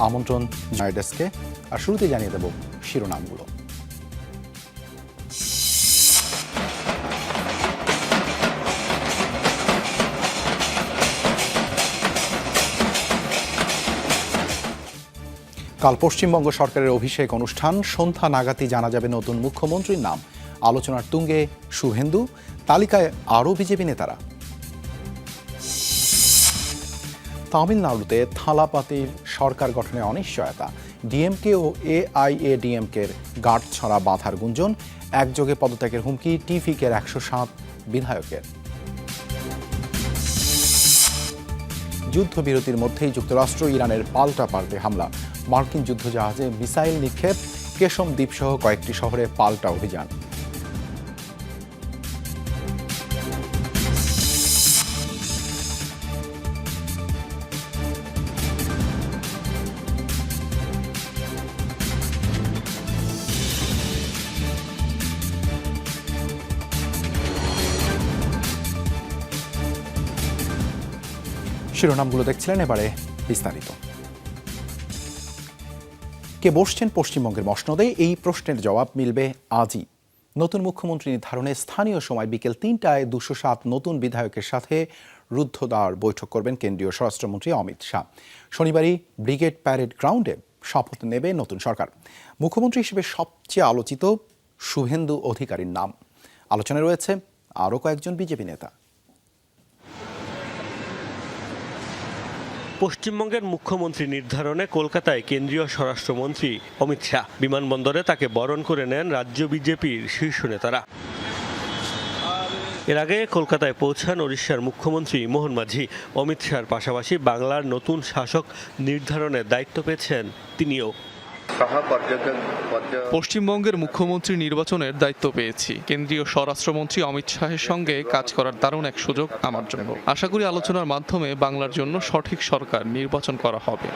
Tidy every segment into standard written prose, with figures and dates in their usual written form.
আমন্ত্রণ ডেস্কে। আর শুরুতে জানিয়ে দেব শিরোনামগুলো। কাল পশ্চিমবঙ্গ সরকারের অভিষেক অনুষ্ঠান, সন্ধ্যা নাগাদই জানা যাবে নতুন মুখ্যমন্ত্রীর নাম। আলোচনার তুঙ্গে শুভেন্দু, তালিকায় আরও বিজেপি নেতারা। তামিলনাড়ুতে থালাপাতির সরকার গঠনে অনিশ্চয়তা, ডিএমকে ও এআইএডিএমকের গাঁট ছড়া বাঁধার গুঞ্জন, একযোগে পদত্যাগের হুমকি টিভিকের 107 বিধায়কের। যুদ্ধবিরতির মধ্যেই যুক্তরাষ্ট্র ইরানের পাল্টা হামলা, মার্কিন যুদ্ধজাহাজে মিসাইল নিক্ষেপ, কেশম দ্বীপসহ কয়েকটি শহরে পাল্টা অভিযান। শিরোনামগুলো দেখছিলেন, এবারে বিস্তারিত। কে বসছেন পশ্চিমবঙ্গের মসনদে, এই প্রশ্নের জবাব মিলবে আজই। নতুন মুখ্যমন্ত্রী নির্ধারণে স্থানীয় সময় বিকেল 3টায় 207 নতুন বিধায়কের সাথে রুদ্ধদ্বার বৈঠক করবেন কেন্দ্রীয় স্বরাষ্ট্রমন্ত্রী অমিত শাহ। শনিবারই ব্রিগেড প্যারেড গ্রাউন্ডে শপথ নেবে নতুন সরকার। মুখ্যমন্ত্রী হিসেবে সবচেয়ে আলোচিত শুভেন্দু অধিকারীর নাম। আলোচনায় রয়েছে আরও কয়েকজন বিজেপি নেতা। পশ্চিমবঙ্গের মুখ্যমন্ত্রী নির্ধারণে কলকাতায় কেন্দ্রীয় স্বরাষ্ট্রমন্ত্রী অমিত শাহ। বিমানবন্দরে তাকে বরণ করে নেন রাজ্য বিজেপির শীর্ষ নেতারা। এর আগে কলকাতায় পৌঁছান ওড়িশার মুখ্যমন্ত্রী মোহন মাঝি। অমিত শাহর পাশাপাশি বাংলার নতুন শাসক নির্ধারণের দায়িত্ব পেয়েছেন তিনিও। পশ্চিমবঙ্গের মুখ্যমন্ত্রী নির্বাচনের দায়িত্ব পেয়েছি। কেন্দ্রীয় স্বরাষ্ট্রমন্ত্রী অমিত শাহের সঙ্গে কাজ করার দারুণ এক সুযোগ আমার জন্য। আশা করি আলোচনার মাধ্যমে বাংলার জন্য সঠিক সরকার নির্বাচন করা হবে।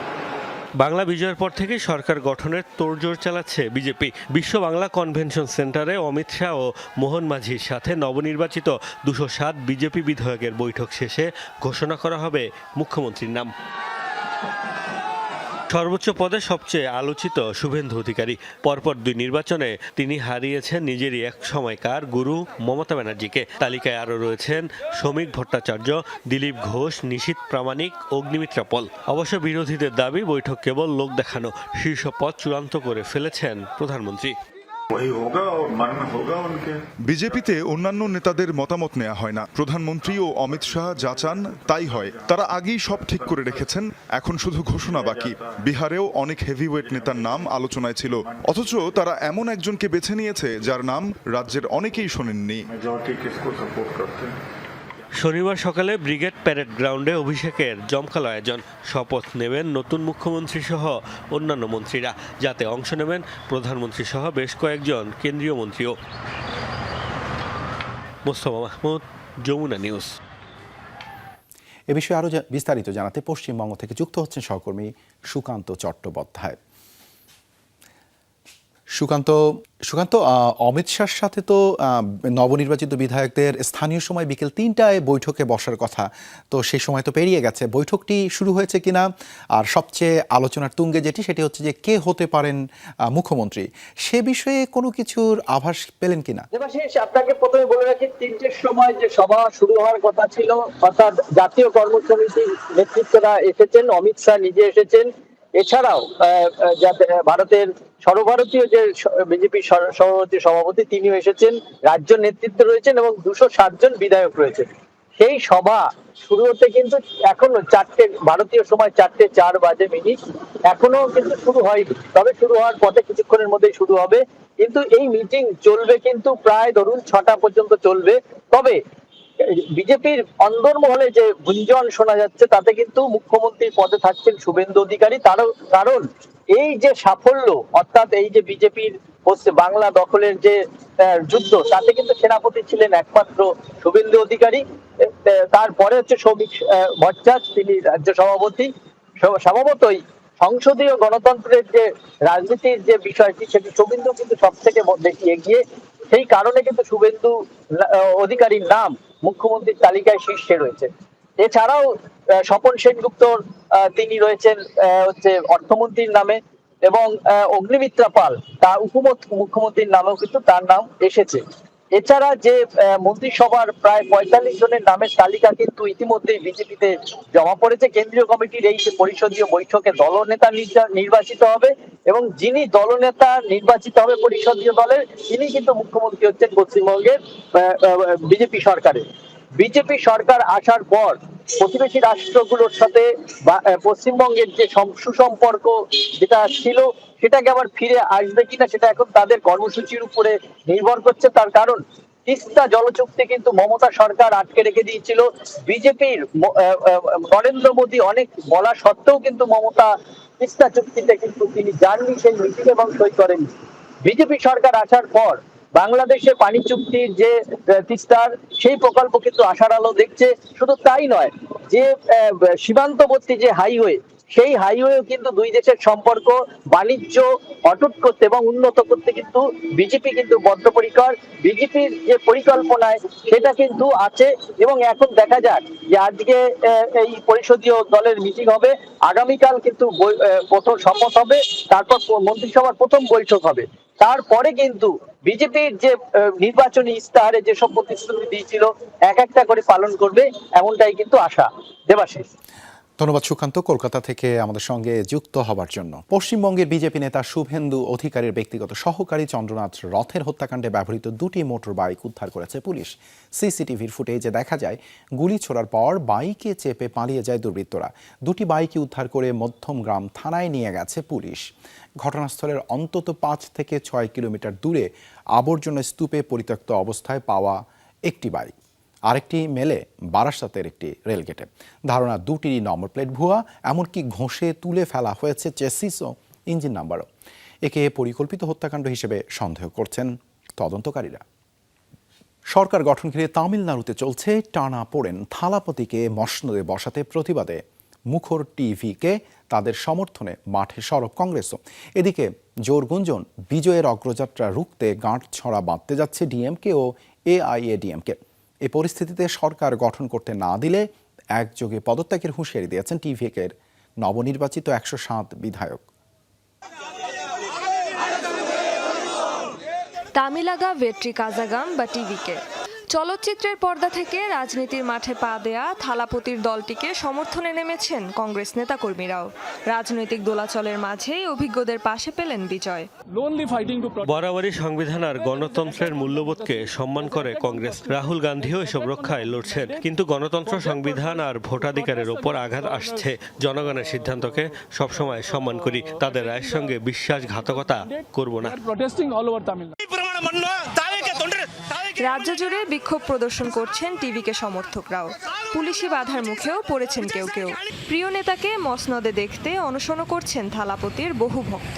বাংলা বিজয়ের পর থেকে সরকার গঠনের তোড়জোড় চালাচ্ছে বিজেপি। বিশ্ব বাংলা কনভেনশন সেন্টারে অমিত শাহ ও মোহন মাঝির সাথে নবনির্বাচিত 207 বিজেপি বিধায়কের বৈঠক শেষে ঘোষণা করা হবে মুখ্যমন্ত্রীর নাম। সর্বোচ্চ পদে সবচেয়ে আলোচিত শুভেন্দু অধিকারী। পরপর 2 নির্বাচনে তিনি হারিয়েছেন নিজেরই এক সময়কার গুরু মমতা ব্যানার্জিকে। তালিকায় আরও রয়েছেন শ্রমিক ভট্টাচার্য, দিলীপ ঘোষ, নিশীথ প্রামাণিক, অগ্নিমিত্রা পল। অবশ্য বিরোধীদের দাবি বৈঠক কেবল লোক দেখানো। শীর্ষ পদ চূড়ান্ত করে ফেলেছেন প্রধানমন্ত্রী। বিজেপিতে অন্যান্য নেতাদের মতামত নেওয়া হয় না। প্রধানমন্ত্রী ও অমিত শাহ যা চান তাই হয়। তারা আগেই সব ঠিক করে রেখেছেন, এখন শুধু ঘোষণা বাকি। বিহারেও অনেক হেভিওয়েট নেতার নাম আলোচনায় ছিল, অথচ তারা এমন একজনকে বেছে নিয়েছে যার নাম রাজ্যের অনেকেই শোনেননি। শনিবার সকালে ব্রিগেড প্যারেড গ্রাউন্ডে অভিষেকের জমকালো আয়োজন। শপথ নেবেন নতুন মুখ্যমন্ত্রী সহ অন্যান্য মন্ত্রীরা, যাতে অংশ নেবেন প্রধানমন্ত্রী সহ বেশ কয়েকজন কেন্দ্রীয় মন্ত্রীও। মোস্তফা মাহমুদ, যমুনা নিউজ। এ বিষয়ে আরও বিস্তারিত জানাতে পশ্চিমবঙ্গ থেকে যুক্ত হচ্ছেন সহকর্মী সুকান্ত চট্টোপাধ্যায়। সুকান্ত, অমিত শাহর সাথে তো নবনির্বাচিত বিধায়কদের স্থানীয় সময় বিকেল 3টায় বৈঠকে বসার কথা, তো সেই সময় তো পেরিয়ে গেছে। বৈঠকটি শুরু হয়েছে কিনা, আর সবচেয়ে আলোচনার তুঙ্গে সেটি হচ্ছে যে কে হতে পারেন মুখ্যমন্ত্রী, সে বিষয়ে কোনো কিছুর আভাস পেলেন কিনা? দেবাশিস, আপনাকে প্রথমে বলে রাখি, 3টের সময় যে সভা শুরু হওয়ার কথা ছিল, অর্থাৎ জাতীয় কর্মসমিতির নেতৃত্বরা এসেছেন, অমিত শাহ নিজে এসেছেন। এছাড়াও ভারতের সর্বভারতীয় যে বিজেপি সভাপতি তিনিও এসেছেন, রাজ্য নেতৃত্ব রয়েছেন এবং 207 জন বিধায়ক রয়েছেন। সেই সভা শুরু হতে কিন্তু এখনো ভারতীয় সময় 4:04 বাজে মিনিট, এখনো কিন্তু শুরু হয়নি। তবে শুরু হওয়ার পথে, কিছুক্ষণের মধ্যেই শুরু হবে। কিন্তু এই মিটিং চলবে কিন্তু প্রায় ধরুন 6টা পর্যন্ত চলবে। তবে বিজেপির অন্দরমহলে যে গুঞ্জন শোনা যাচ্ছে, তাতে কিন্তু মুখ্যমন্ত্রীর পদে থাকছেন শুভেন্দু অধিকারী। কারণ এই যে সাফল্য, অর্থাৎ এই যে বিজেপির বাংলা দখলের যে যুদ্ধ, তাতে কিন্তু সেনাপতি ছিলেন একমাত্র শুভেন্দু অধিকারী। তারপরে হচ্ছে শ্রমিক ভট্টাচার্য, তিনি রাজ্য সভাপতি। স্বভাবতই সংসদীয় গণতন্ত্রের যে রাজনীতির যে বিষয়টি, সেটি শুভেন্দু কিন্তু সব থেকে বেশি এগিয়ে। সেই কারণে কিন্তু শুভেন্দু অধিকারীর নাম মুখ্যমন্ত্রীর তালিকায় শীর্ষে রয়েছে। এছাড়াও স্বপন সেনগুপ্ত তিনি রয়েছেন হচ্ছে অর্থমন্ত্রীর নামে, এবং অগ্নিমিত্রা পাল তার উপমুখ্যমন্ত্রীর নামেও কিন্তু তার নাম এসেছে। এছাড়া যে মন্ত্রিসভার প্রায় ৪৫ জনের নামের তালিকা কিন্তু ইতিমধ্যেই বিজেপিতে জমা পড়েছে। কেন্দ্রীয় কমিটির এই যে পরিষদীয় বৈঠকে দলনেতা নির্বাচিত হবে, এবং যিনি দলনেতা নির্বাচিত হবে পরিষদীয় দলের, তিনি কিন্তু মুখ্যমন্ত্রী হচ্ছেন পশ্চিমবঙ্গের বিজেপি সরকারের। বিজেপি সরকার আসার পর প্রতিবেশী রাষ্ট্রগুলোর সাথে পশ্চিমবঙ্গের যে সুসম্পর্ক যেটা ছিল সেটাকে আবার ফিরে আসবে কিনা সেটা এখন তাদের কর্মসূচির উপরে নির্ভর করছে। তার কারণ তিস্তা জলচুক্তি কিন্তু মমতা সরকার আটকে রেখে দিয়েছিল। বিজেপির নরেন্দ্র মোদী অনেক বলা সত্ত্বেও কিন্তু মমতা তিস্তা চুক্তিতে কিন্তু তিনি যাননি সেই মিটিং এবং সই করেননি। বিজেপি সরকার আসার পর বাংলাদেশে পানি চুক্তির যে তিস্তার সেই প্রকল্প কিন্তু আশার আলো দেখছে। শুধু তাই নয়, যে সীমান্তবর্তী যে হাইওয়ে, সেই হাইওয়েও কিন্তু দুই দেশের সম্পর্ক বাণিজ্য অটুট করতে এবং উন্নত করতে কিন্তু বিজেপি কিন্তু বদ্ধপরিকর। বিজেপির যে পরিকল্পনায় সেটা কিন্তু আছে, এবং এখন দেখা যাক যে আজকে এই পরিষদীয় দলের মিটিং হবে, আগামীকাল কিন্তু প্রথম শপথ হবে, তারপর মন্ত্রিসভার প্রথম বৈঠক হবে। তারপরে কিন্তু বিজেপির যে নির্বাচনী ইস্তাহারে যেসব প্রতিশ্রুতি দিয়েছিল এক একটা করে পালন করবে, এমনটাই কিন্তু আশা। দেবাশিস। ধন্যবাদ সুকান্ত, কলকাতা থেকে আমাদের সঙ্গে যুক্ত হবার জন্য। পশ্চিমবঙ্গের বিজেপি নেতা শুভেন্দু অধিকারীর ব্যক্তিগত সহকারী চন্দ্রনাথ রথের হত্যাকাণ্ডে ব্যবহৃত দুটি মোটর বাইক উদ্ধার করেছে পুলিশ। সিসিটিভির ফুটেজে দেখা যায় গুলি ছোড়ার পর বাইকে চেপে পালিয়ে যায় দুর্বৃত্তরা। দুটি বাইকই উদ্ধার করে মধ্যমগ্রাম থানায় নিয়ে গেছে পুলিশ। ঘটনাস্থলের অন্তত ৫ থেকে ৬ কিলোমিটার দূরে আবর্জনা স্তূপে পরিত্যক্ত অবস্থায় পাওয়া একটি বাইক, আরেকটি মেলে বারাসাতের একটি রেলগেটে। ধারণা দুটিরই নম্বর প্লেট ভুয়া, এমনকি ঘষে তুলে ফেলা হয়েছে চেসিস ও ইঞ্জিন নাম্বারও। একে পরিকল্পিত হত্যাকাণ্ড হিসেবে সন্দেহ করছেন তদন্তকারীরা। সরকার গঠন ঘিরে তামিলনাড়ুতে চলছে টানাপোড়েন। থালাপতিকে মসনদে বসাতে প্রতিবাদে মুখর টিভিকে তাদের সমর্থনে মাঠে সরব কংগ্রেসও। এদিকে জোর গুঞ্জন বিজয়ের অগ্রযাত্রা রুখতে গাঁটছড়া বাঁধতে যাচ্ছে ডিএমকে ও এআইএডিএমকে। এই পরিস্থিতিতে সরকার গঠন করতে না দিলে একযোগে পদত্যাগের হুঁশিয়ারি দিয়েছেন টিভিকের নবনির্বাচিত ১০৭ বিধায়ক। তামিলাগা ভেট্রি কাজাগাম বা টিভিকে চলচ্চিত্রের পর্দা থেকে রাজনীতির মাঠে পা দেয়া থালাপতির দলটিকে সমর্থনে নেমেছেন কংগ্রেস নেতাকর্মীরাও। রাজনৈতিক দোলাচলের মাঝেই অভিজ্ঞদের পাশে পেলেন বিজয়। বরাবরই সংবিধান আর গণতন্ত্রের মূল্যবোধকে সম্মান করে কংগ্রেস। রাহুল গান্ধীও এসব রক্ষায় লড়ছেন, কিন্তু গণতন্ত্র, সংবিধান আর ভোটাধিকারের ওপর আঘাত আসছে। জনগণের সিদ্ধান্তকে সবসময় সম্মান করি, তাদের রায়ের সঙ্গে বিশ্বাসঘাতকতা করব না। রাজ্য জুড়ে বিক্ষোভ প্রদর্শন করছেন টিভিকে সমর্থকরাও। পুলিশি বাধার মুখেও পড়েছেন কেউ কেউ। প্রিয় নেতাকে মসনদে দেখতে অনশনও করছেন থালাপতির বহু ভক্ত।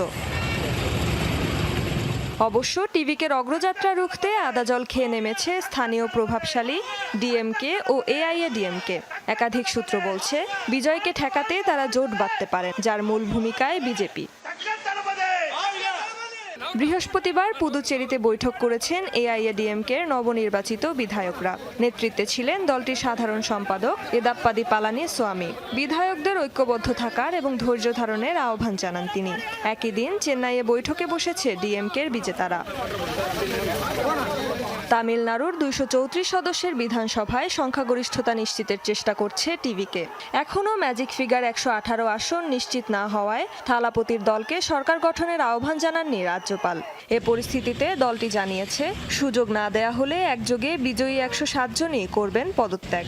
অবশ্য টিভিকের অগ্রযাত্রা রুখতে আদাজল খেয়ে নেমেছে স্থানীয় প্রভাবশালী ডিএমকে ও এআইএডিএমকে। একাধিক সূত্র বলছে বিজয়কে ঠেকাতে তারা জোট বাঁধতে পারেন, যার মূল ভূমিকায় বিজেপি। বৃহস্পতিবার পুদুচেরিতে বৈঠক করেছেন এআইএডিএমকের নবনির্বাচিত বিধায়করা। নেতৃত্বে ছিলেন দলটির সাধারণ সম্পাদক এদাপ্পাদি পালানি স্বামী। বিধায়কদের ঐক্যবদ্ধ থাকার এবং ধৈর্য ধারণের আহ্বান জানান তিনি। একই দিন চেন্নাইয়ে বৈঠকে বসেছে ডিএমকের বিজেতারা। তামিলনাড়ুর ২৩৪ সদস্যের বিধানসভায় সংখ্যাগরিষ্ঠতা নিশ্চিতের চেষ্টা করছে টিভিকে। এখনও ম্যাজিক ফিগার ১১৮ আসন নিশ্চিত না হওয়ায় থালাপতির দলকে সরকার গঠনের আহ্বান জানাননি রাজ্যপাল। এ পরিস্থিতিতে দলটি জানিয়েছে সুযোগ না দেয়া হলে একযোগে বিজয়ী ১০৭ জনই করবেন পদত্যাগ।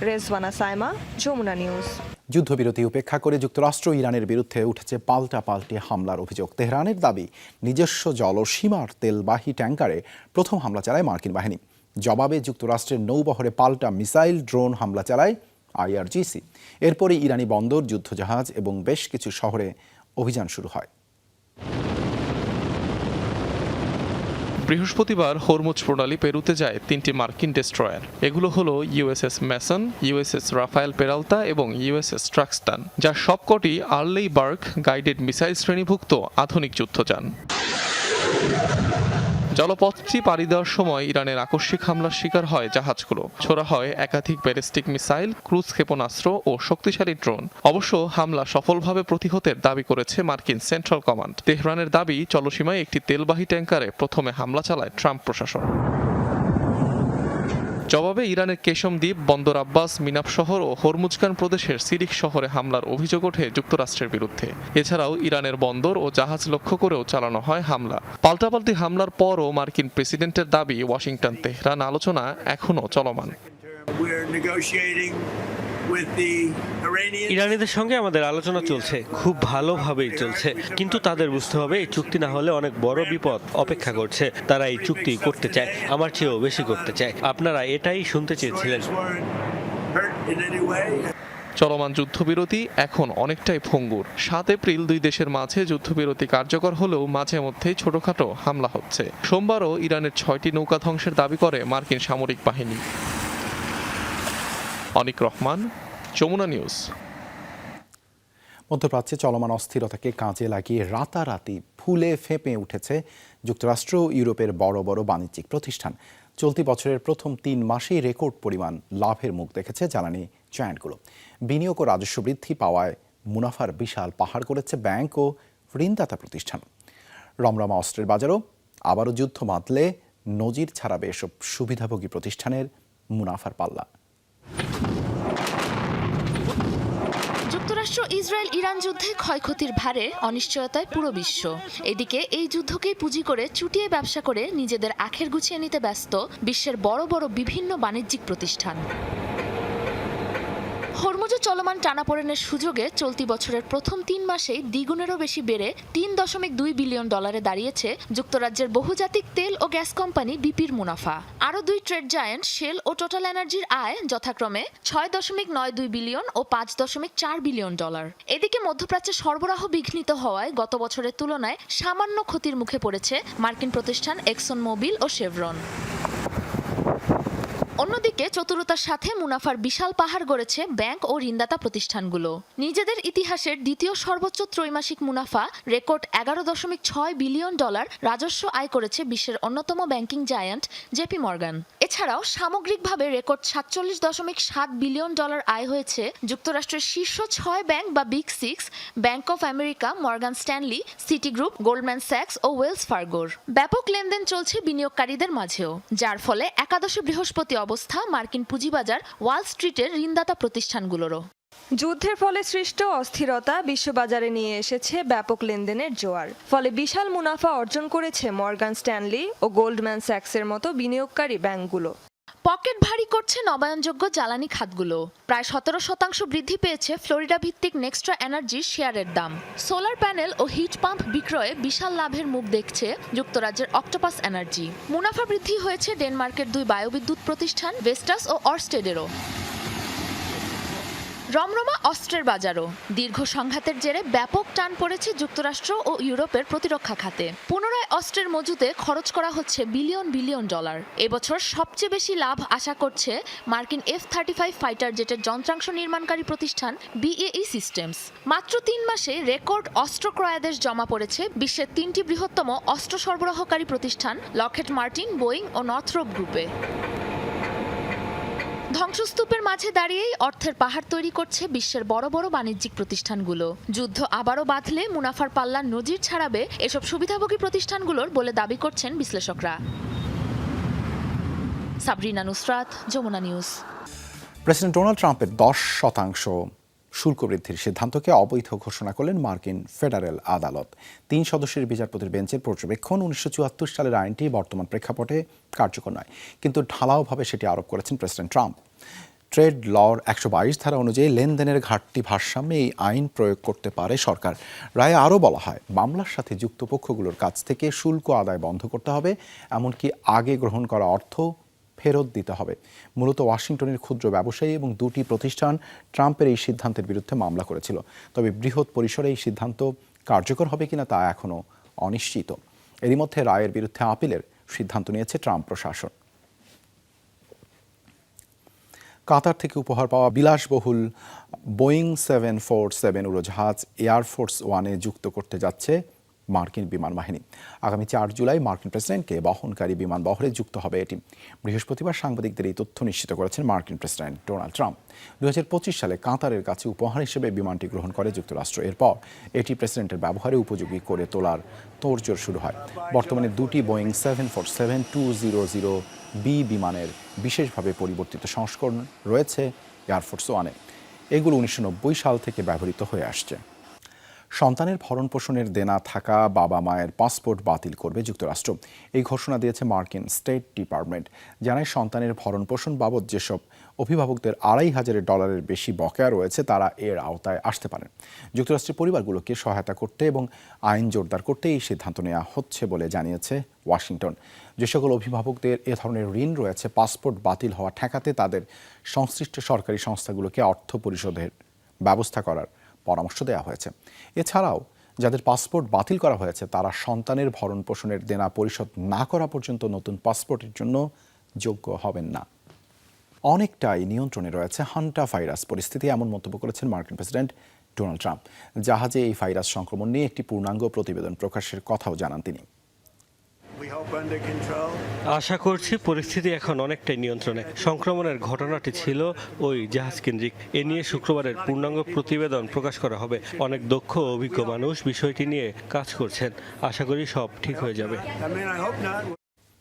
রেজওয়ানা সাইমা, যমুনা নিউজ। যুদ্ধবিরতি উপেক্ষা করে যুক্তরাষ্ট্র ইরানের বিরুদ্ধে উঠেছে পাল্টাপাল্টি হামলার অভিযোগ। তেহরানের দাবি, নিজস্ব জলসীমার তেলবাহী ট্যাঙ্কারে প্রথম হামলা চালায় মার্কিন বাহিনী। জবাবে যুক্তরাষ্ট্রের নৌবহরে পাল্টা মিসাইল, ড্রোন হামলা চালায় আইআরজিসি। এরপরে ইরানি বন্দর, যুদ্ধজাহাজ এবং বেশ কিছু শহরে অভিযান শুরু হয়। বৃহস্পতিবার হরমুজ প্রণালী পেরুতে যায় ৩টি মার্কিন ডেস্ট্রয়ার। এগুলো হলো USS Mason, USS Rafael Peralta এবং ইউএসএস ট্রাক্সটান, যার সবকটি আর্লেই বার্গ গাইডেড মিসাইল শ্রেণীভুক্ত আধুনিক যুদ্ধযান। জলপথটি পাড়ি দেওয়ার সময় ইরানের আকস্মিক হামলার শিকার হয় জাহাজগুলো। ছোড়া হয় একাধিক ব্যালিস্টিক মিসাইল, ক্রুজ ক্ষেপণাস্ত্র ও শক্তিশালী ড্রোন। অবশ্য হামলা সফলভাবে প্রতিহতের দাবি করেছে মার্কিন সেন্ট্রাল কমান্ড। তেহরানের দাবি, জলসীমায় একটি তেলবাহী ট্যাঙ্কারে প্রথমে হামলা চালায় ট্রাম্প প্রশাসন। জবাবে ইরানের কেশম দ্বীপ, বন্দর আব্বাস, মিনাব শহর ও হরমুজগান প্রদেশের সিরিক শহরে হামলার অভিযোগ ওঠে যুক্তরাষ্ট্রের বিরুদ্ধে। এছাড়াও ইরানের বন্দর ও জাহাজ লক্ষ্য করেও চালানো হয় হামলা। পাল্টাপাল্টি হামলার পরও মার্কিন প্রেসিডেন্টের দাবি, ওয়াশিংটন তেহরান আলোচনা এখনও চলমান। ইরানিদের সঙ্গে আমাদের আলোচনা চলছে, খুব ভালোভাবেই চলছে, কিন্তু তাদের বুঝতে হবে এই চুক্তি না হলে অনেক বড় বিপদ অপেক্ষা করছে। তারা এই চুক্তি করতে চায়, আমার চেয়েও বেশি করতে চায়। আপনারা এটাই শুনতে চেয়েছিলেন। চলমান যুদ্ধবিরতি এখন অনেকটাই ভঙ্গুর। 7 এপ্রিল দুই দেশের মাঝে যুদ্ধবিরতি কার্যকর হলেও মাঝে মধ্যেই ছোটখাটো হামলা হচ্ছে। সোমবারও ইরানের 6টি নৌকা ধ্বংসের দাবি করে মার্কিন সামরিক বাহিনী। অনিক রহমান, যমুনা নিউজ। মধ্যপ্রাচ্যে চলমান অস্থিরতাকে কাজে লাগিয়ে রাতারাতি ফুলে ফেঁপে উঠেছে যুক্তরাষ্ট্র ও ইউরোপের বড় বড় বাণিজ্যিক প্রতিষ্ঠান। চলতি বছরের প্রথম 3 মাসেই রেকর্ড পরিমাণ লাভের মুখ দেখেছে জ্বালানি জায়ান্টগুলো। বিনিয়োগ ও রাজস্ব বৃদ্ধি পাওয়ায় মুনাফার বিশাল পাহাড় করেছে ব্যাংক ও ঋণদাতা প্রতিষ্ঠান। রমরমা অস্ত্রের বাজারও আবারও যুদ্ধ বাঁধলে নজির ছাড়াবে এসব সুবিধাভোগী প্রতিষ্ঠানের মুনাফার পাল্লা। যুক্তরাষ্ট্র ইসরায়েল ইরান যুদ্ধে ক্ষয়ক্ষতির ভারে অনিশ্চয়তায় পুরো বিশ্ব। এদিকে এই যুদ্ধকেই পুঁজি করে চুটিয়ে ব্যবসা করে নিজেদের আখের গুছিয়ে নিতে ব্যস্ত বিশ্বের বড় বড় বিভিন্ন বাণিজ্যিক প্রতিষ্ঠান। হরমুজে চলমান টানাপোড়েনের সুযোগে চলতি বছরের প্রথম 3 মাসেই দ্বিগুণেরও বেশি বেড়ে $3.2 বিলিয়ন দাঁড়িয়েছে যুক্তরাজ্যের বহুজাতিক তেল ও গ্যাস কোম্পানি বিপির মুনাফা। আরও 2 ট্রেড জায়ান্ট শেল ও টোটাল এনার্জির আয় যথাক্রমে $6.92 বিলিয়ন ও $5.4 বিলিয়ন। এদিকে মধ্যপ্রাচ্যে সরবরাহ বিঘ্নিত হওয়ায় গত বছরের তুলনায় সামান্য ক্ষতির মুখে পড়েছে মার্কিন প্রতিষ্ঠান এক্সন মোবিল ও শেভরন। অন্যদিকে চতুরতার সাথে মুনাফার বিশাল পাহাড় গড়েছে ব্যাংক ও ঋণদাতা প্রতিষ্ঠানগুলো। নিজেদের ইতিহাসের দ্বিতীয় সর্বোচ্চ ত্রৈমাসিক মুনাফা রেকর্ড $11.6 বিলিয়ন রাজস্ব আয় করেছে বিশ্বের অন্যতম ব্যাংকিং জায়ান্ট জেপি মর্গান। এছাড়াও সামগ্রিকভাবে রেকর্ড $47.7 বিলিয়ন আয় হয়েছে যুক্তরাষ্ট্রের শীর্ষ 6 ব্যাংক বা big 6, bank of America, Morgan Stanley, Citigroup, Goldman স্যাক্স ও ওয়েলস ফার্গোর। ব্যাপক লেনদেন চলছে বিনিয়োগকারীদের মাঝেও, যার ফলে একাদশে বৃহস্পতি অবস্থা মার্কিন পুঁজিবাজার ওয়াল স্ট্রিটের ঋণদাতা প্রতিষ্ঠানগুলোরও। যুদ্ধের ফলে সৃষ্ট অস্থিরতা বিশ্ববাজারে নিয়ে এসেছে ব্যাপক লেনদেনের জোয়ার। ফলে বিশাল মুনাফা অর্জন করেছে মর্গান স্ট্যানলি ও গোল্ডম্যান স্যাক্সের মতো বিনিয়োগকারী ব্যাংকগুলো। পকেট ভারী করছে নবায়নযোগ্য জ্বালানি খাতগুলো। প্রায় 17% বৃদ্ধি পেয়েছে ফ্লোরিডা ভিত্তিক নেক্সট্রা এনার্জির শেয়ারের দাম। সোলার প্যানেল ও হিট পাম্প বিক্রয়ে বিশাল লাভের মুখ দেখছে যুক্তরাজ্যের অক্টোপাস এনার্জি। মুনাফা বৃদ্ধি হয়েছে ডেনমার্কের 2 বায়ুবিদ্যুৎ প্রতিষ্ঠান ভেস্টাস ও অরস্টেডেরও। রমরমা অস্ত্রের বাজারও দীর্ঘ সংঘাতের জেরে ব্যাপক টান পড়েছে যুক্তরাষ্ট্র ও ইউরোপের প্রতিরক্ষা খাতে। পুনরায় অস্ত্রের মজুতে খরচ করা হচ্ছে বিলিয়ন বিলিয়ন ডলার। এবছর সবচেয়ে বেশি লাভ আশা করছে মার্কিন F-35 ফাইটার জেটের যন্ত্রাংশ নির্মাণকারী প্রতিষ্ঠান BAE সিস্টেমস। মাত্র 3 মাসে রেকর্ড অস্ত্র ক্রয়াদেশ জমা পড়েছে বিশ্বের 3টি বৃহত্তম অস্ত্র সরবরাহকারী প্রতিষ্ঠান লকহেড মার্টিন, বোয়িং ও নর্থরপ গ্রুপে। ধ্বংসস্তূপের মাঝে দাঁড়িয়েই অর্থের পাহাড় তৈরি করছে বিশ্বের বড় বড় বাণিজ্যিক প্রতিষ্ঠানগুলো। যুদ্ধ আবারও বাঁধলে মুনাফার পাল্লার নজির ছাড়াবে এসব সুবিধাভোগী প্রতিষ্ঠানগুলোর বলে দাবি করছেন বিশ্লেষকরা। Sabrina Nusrat, Jamuna news. President Donald ট্রাম্পের 10% শুল্ক বৃদ্ধির সিদ্ধান্তকে অবৈধ ঘোষণা করলেন মার্কিন ফেডারেল আদালত। 3 সদস্যের বিচারপতির বেঞ্চের পর্যবেক্ষণ 1974 সালের আইনটি বর্তমান প্রেক্ষাপটে কার্যকর নয়, কিন্তু ঢালাওভাবে সেটি আরোপ করেছেন প্রেসিডেন্ট ট্রাম্প। ট্রেড লর 122 ধারা অনুযায়ী লেনদেনের ঘাটতি ভারসাম্যে এই আইন প্রয়োগ করতে পারে সরকার। রায়ে আরও বলা হয়, মামলার সাথে যুক্ত পক্ষগুলোর কাছ থেকে শুল্ক আদায় বন্ধ করতে হবে, এমনকি আগে গ্রহণ করা অর্থ ফেরত দিতে হবে। মূলত ওয়াশিংটনের ক্ষুদ্র ব্যবসায়ী এবং 2টি প্রতিষ্ঠান ট্রাম্পের এই সিদ্ধান্তের বিরুদ্ধে মামলা করেছিল। তবে বৃহৎ পরিসরে এই সিদ্ধান্ত কার্যকর হবে কিনা তা এখনও অনিশ্চিত। এরই মধ্যে রায়ের বিরুদ্ধে আপিলের সিদ্ধান্ত নিয়েছে ট্রাম্প প্রশাসন। কাতার থেকে উপহার পাওয়া বিলাসবহুল বোয়িং 747 উড়োজাহাজ এয়ারফোর্স ওয়ানে যুক্ত করতে যাচ্ছে মার্কিন বিমান বাহিনী। আগামী 4 জুলাই মার্কিন প্রেসিডেন্টকে বহনকারী বিমান বহরে যুক্ত হবে এটি। বৃহস্পতিবার সাংবাদিকদের এই তথ্য নিশ্চিত করেছেন মার্কিন প্রেসিডেন্ট ডোনাল্ড ট্রাম্প। 2025 সালে কাতারের কাছে উপহার হিসেবে বিমানটি গ্রহণ করে যুক্তরাষ্ট্র। এরপর এটি প্রেসিডেন্টের ব্যবহারে উপযোগী করে তোলার তোড়জোড় শুরু হয়। বর্তমানে দুটি বোয়িং 747-200B বিমানের বিশেষভাবে পরিবর্তিত সংস্করণ রয়েছে এয়ারফোর্স ওয়ানে। এগুলো 1990 সাল থেকে ব্যবহৃত হয়ে আসছে। সন্তানের ভরণ পোষণের দেনা থাকা বাবা মায়ের পাসপোর্ট বাতিল করবে যুক্তরাষ্ট্র। এই ঘোষণা দিয়েছে মার্কিন স্টেট ডিপার্টমেন্ট। জানায় সন্তানের ভরণ পোষণ বাবদ যেসব অভিভাবকদের $2,500 বেশি বকেয়া রয়েছে তারা এর আওতায় আসতে পারেন। যুক্তরাষ্ট্রের পরিবারগুলোকে সহায়তা করতে এবং আইন জোরদার করতে এই সিদ্ধান্ত নেওয়া হচ্ছে বলে জানিয়েছে ওয়াশিংটন। যে সকল অভিভাবকদের এ ধরনের ঋণ রয়েছে, পাসপোর্ট বাতিল হওয়া ঠেকাতে তাদের সংশ্লিষ্ট সরকারি সংস্থাগুলোকে অর্থ পরিশোধের ব্যবস্থা করার পরামর্শ দেওয়া হয়েছে। এছাড়াও যাদের পাসপোর্ট বাতিল করা হয়েছে তারা সন্তানের ভরণ পোষণের দেনা পরিশোধ না করা পর্যন্ত নতুন পাসপোর্টের জন্য যোগ্য হবেন না। অনেকটাই নিয়ন্ত্রণে রয়েছে হান্টা ভাইরাস পরিস্থিতি, এমন মন্তব্য করেছেন মার্কিন প্রেসিডেন্ট ডোনাল্ড ট্রাম্প। জাহাজে এই ভাইরাস সংক্রমণ নিয়ে একটি পূর্ণাঙ্গ প্রতিবেদন প্রকাশের কথাও জানান তিনি। আশা করছি পরিস্থিতি এখন অনেকটাই নিয়ন্ত্রণে। সংক্রমণের ঘটনাটি ছিল ওই জাহাজ কেন্দ্রিক। এ নিয়ে শুক্রবারের পূর্ণাঙ্গ প্রতিবেদন প্রকাশ করা হবে। অনেক দক্ষ ও অভিজ্ঞ মানুষ বিষয়টি নিয়ে কাজ করছেন। আশা করি সব ঠিক হয়ে যাবে।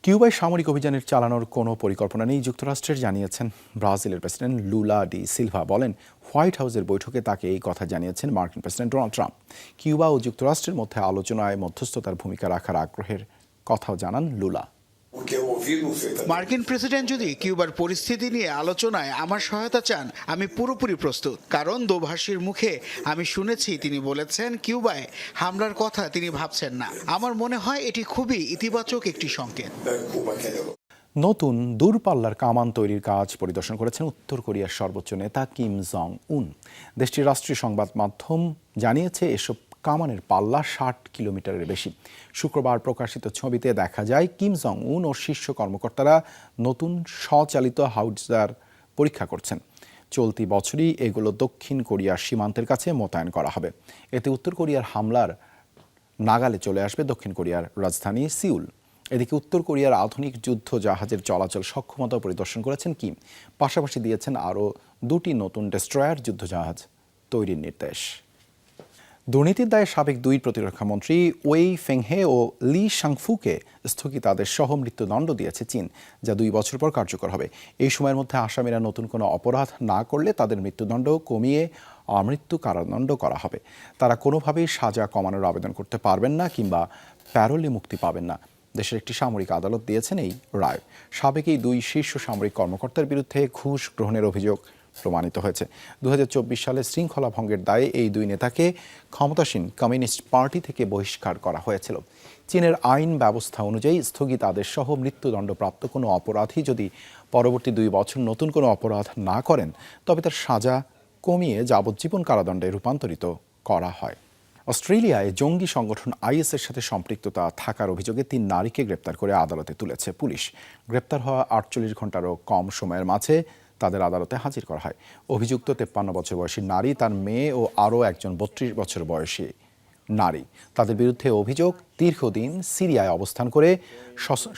কিউবায় সামরিক অভিযানের চালানোর কোনো পরিকল্পনা নেই যুক্তরাষ্ট্রের, জানিয়েছেন ব্রাজিলের প্রেসিডেন্ট লুলা ডি সিলভা। বলেন, হোয়াইট হাউসের বৈঠকে তাকে এই কথা জানিয়েছেন মার্কিন প্রেসিডেন্ট ডোনাল্ড ট্রাম্প। কিউবা ও যুক্তরাষ্ট্রের মধ্যে আলোচনায় মধ্যস্থতার ভূমিকা রাখার আগ্রহের কথাও জানান লুলা। মার্কিন প্রেসিডেন্ট যদি কিউবার পরিস্থিতি নিয়ে আলোচনায় আমার সহায়তা চান, আমি পুরোপুরি প্রস্তুত। কারণ দোভাষীর মুখে আমি শুনেছি তিনি বলেছেন কিউবায় হামলার কথা তিনি ভাবছেন না। আমার মনে হয় এটি খুবই ইতিবাচক একটি সংকেত। নতুন দূরপাল্লার কামান তৈরির কাজ পরিদর্শন করেছেন উত্তর কোরিয়ার সর্বোচ্চ নেতা কিম জং উন। দেশটির রাষ্ট্রীয় সংবাদ মাধ্যম জানিয়েছে এসব কামানের পাল্লা 60 কিলোমিটারের বেশি। শুক্রবার প্রকাশিত ছবিতে দেখা যায় কিম জং উন ও শীর্ষ কর্মকর্তারা নতুন স্বচালিত হাউটজার পরীক্ষা করছেন। চলতি বছরই এগুলো দক্ষিণ কোরিয়ার সীমান্তের কাছে মোতায়েন করা হবে। এতে উত্তর কোরিয়ার হামলার নাগালে চলে আসবে দক্ষিণ কোরিয়ার রাজধানী সিউল। এদিকে উত্তর কোরিয়ার আধুনিক যুদ্ধ জাহাজের চলাচল সক্ষমতা পরিদর্শন করেছেন কিম। পাশাপাশি দিয়েছেন আরও 2টি নতুন ডেস্ট্রয়ার যুদ্ধজাহাজ তৈরির নির্দেশ। দুর্নীতির দায়ে সাবেক 2 প্রতিরক্ষামন্ত্রী ওয়েই ফেংহে ও লি শাংফুকে স্থগিতাদেশ সহ মৃত্যুদণ্ড দিয়েছে চীন, যা 2 বছর পর কার্যকর হবে। এই সময়ের মধ্যে আসামিরা নতুন কোনো অপরাধ না করলে তাদের মৃত্যুদণ্ড কমিয়ে আমৃত্যু কারাদণ্ড করা হবে। তারা কোনোভাবেই সাজা কমানোর আবেদন করতে পারবেন না কিংবা প্যারোলে মুক্তি পাবেন না। দেশের একটি সামরিক আদালত দিয়েছেন এই রায়। সাবেক এই 2 শীর্ষ সামরিক কর্মকর্তার বিরুদ্ধে ঘুষ গ্রহণের অভিযোগ প্রমাণিত হয়েছে। 2024 সালে শৃঙ্খলা ভঙ্গের দায়ে এই 2 নেতাকে ক্ষমতাসীন কমিউনিস্ট পার্টি থেকে বহিষ্কার করা হয়েছিল। চীনের আইন ব্যবস্থা অনুযায়ী স্থগিতাদেশ সহ মৃত্যুদণ্ডপ্রাপ্ত কোনো অপরাধী যদি পরবর্তী 2 বছর নতুন কোনো অপরাধ না করেন, তবে তার সাজা কমিয়ে যাবজ্জীবন কারাদণ্ডে রূপান্তরিত করা হয়। অস্ট্রেলিয়ায় জঙ্গি সংগঠন আইএসের সাথে সম্পৃক্ততা থাকার অভিযোগে 3 নারীকে গ্রেপ্তার করে আদালতে তুলেছে পুলিশ। গ্রেপ্তার হওয়া 48 ঘন্টারও কম সময়ের মাঝে তাদের আদালতে হাজির করা হয়। অভিযুক্ত 53 বছর বয়সী নারী, তার মেয়ে ও আরও একজন 32 বছর বয়সী নারী। তাদের বিরুদ্ধে অভিযোগ, দীর্ঘদিন সিরিয়ায় অবস্থান করে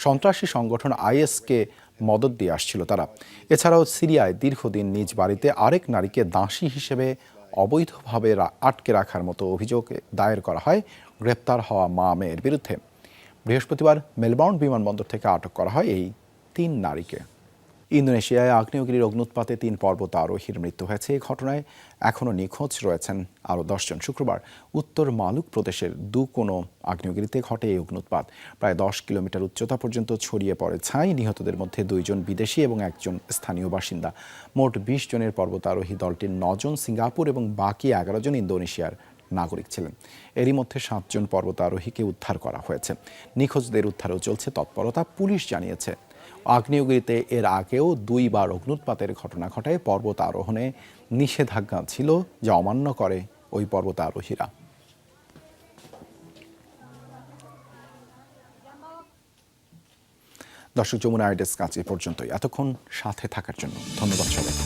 সন্ত্রাসী সংগঠন আইএসকে মদত দিয়ে আসছিল তারা। এছাড়াও সিরিয়ায় দীর্ঘদিন নিজ বাড়িতে আরেক নারীকে দাসী হিসেবে অবৈধভাবে আটকে রাখার মতো অভিযোগ দায়ের করা হয় গ্রেপ্তার হওয়া মা মেয়ের বিরুদ্ধে। বৃহস্পতিবার মেলবোর্ন বিমানবন্দর থেকে আটক করা হয় এই 3 নারীকে। ইন্দোনেশিয়ায় আগ্নেয়গিরির অগ্নুৎপাতে 3 পর্বতারোহীর মৃত্যু হয়েছে। এই ঘটনায় এখনও নিখোঁজ রয়েছেন আরও 10 জন। শুক্রবার উত্তর মালুক প্রদেশের দুকোনো আগ্নেয়গিরিতে ঘটে এই অগ্নুৎপাত। প্রায় 10 কিলোমিটার উচ্চতা পর্যন্ত ছড়িয়ে পড়ে ছাই। নিহতদের মধ্যে 2 জন বিদেশি এবং 1 জন স্থানীয় বাসিন্দা। মোট 20 জনের পর্বতারোহী দলটির 9 জন সিঙ্গাপুর এবং বাকি 11 জন ইন্দোনেশিয়ার নাগরিক ছিলেন। এরই মধ্যে 7 জন পর্বতারোহীকে উদ্ধার করা হয়েছে। নিখোঁজদের উদ্ধারেও চলছে তৎপরতা। পুলিশ জানিয়েছে আগ্নেয়গিরিতে এর আগেও 2 বার অগ্নুৎপাতের ঘটনা ঘটায়। পর্বত আরোহণে নিষেধাজ্ঞা ছিল, যা অমান্য করে ওই পর্বতারোহীরা। দর্শক, যমুনা আইডেস্ক আজ এ পর্যন্তই। এতক্ষণ সাথে থাকার জন্য ধন্যবাদ সবাইকে।